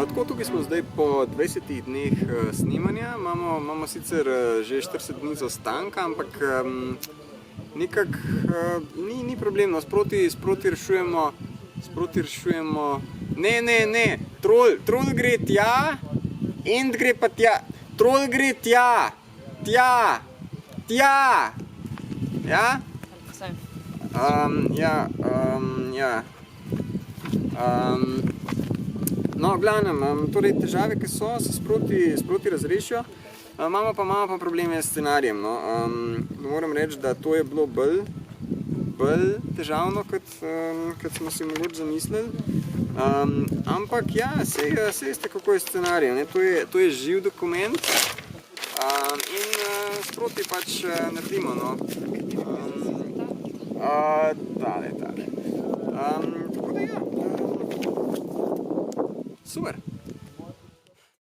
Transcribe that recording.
Tako, tukaj smo zdaj po 20 dneh snemanja, imamo sicer že 40 dni zaostanka, ampak nekako ni problemno, sproti rešujemo, ne, trol gre tja, end gre pa tja, trol gre tja, ja? No, glavnem, torej težave, ki so, se sproti razrešijo. Imamo pa probleme s scenarijem, no. Moram reči, da to je bilo bolj težavno, kot smo si mogoče zamislili. Ampak ja, saj veste, kako je scenarij, ne. To je živ dokument in sproti pač naredimo, no. Tale. Tako da ja. Super.